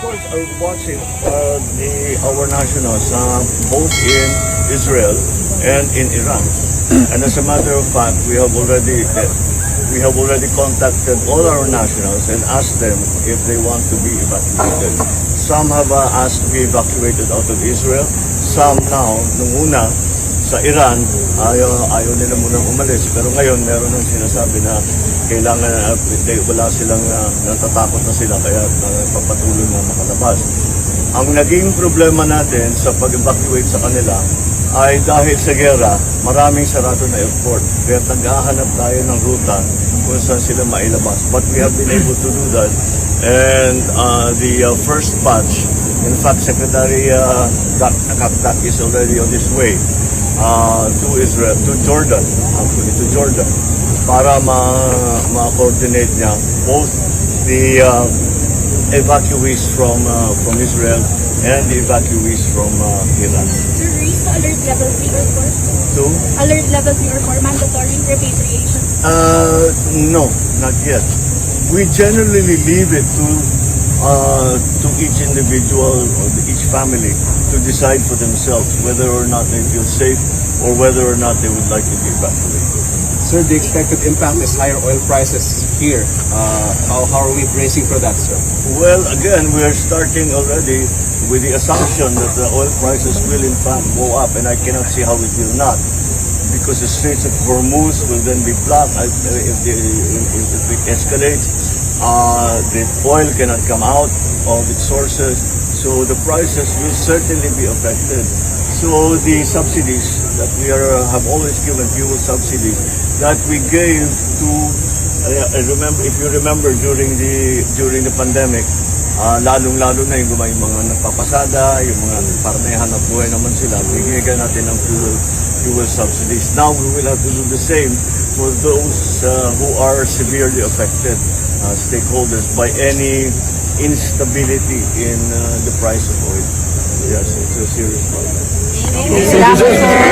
course, watching our nationals both in Israel and in Iran. And as a matter of fact, we have already contacted all our nationals and asked them if they want to be evacuated. Some have asked to be evacuated out of Israel. Some now, nung una, sa Iran, ayaw nila munang umalis. Pero ngayon, meron nang sinasabi na kailangan, wala silang, natatakot na sila, kaya papatuloy na makalabas. Ang naging problema natin sa pag-evacuate sa kanila ay dahil sa gera, maraming sarado na airport. Kaya naghahanap tayo ng ruta kung saan sila mailabas. But we have been able to do that. And the first batch, in fact, Secretary Kakdak is already on his way to Israel, to Jordan, para ma-coordinate niya both the evacuees from Israel and the evacuees from Iran. To raise the alert level 3 or 4? To? Alert level 3 or 4, mandatory repatriation? No, not yet. We generally leave it to each individual or each family to decide for themselves whether or not they feel safe or whether or not they would like to be evacuated. Sir, the expected impact is higher oil prices here. How are we bracing for that, sir? Well, again, we are starting already with the assumption that the oil prices will in fact go up, and I cannot see how it will not, because the Straits of Hormuz will then be blocked if it escalates. The oil cannot come out of its sources, so the prices will certainly be affected. So the subsidies that we have always given, fuel subsidies that we gave to, remember, if you remember during the pandemic, lalong-lalo na yung mga nagpapasada, yung mga parang hanap buhay naman sila, bigyan natin ng fuel subsidies. Now we will have to do the same for those who are severely affected, stakeholders, by any instability in the price of oil. Yes, it's a serious problem. Salamat, sir.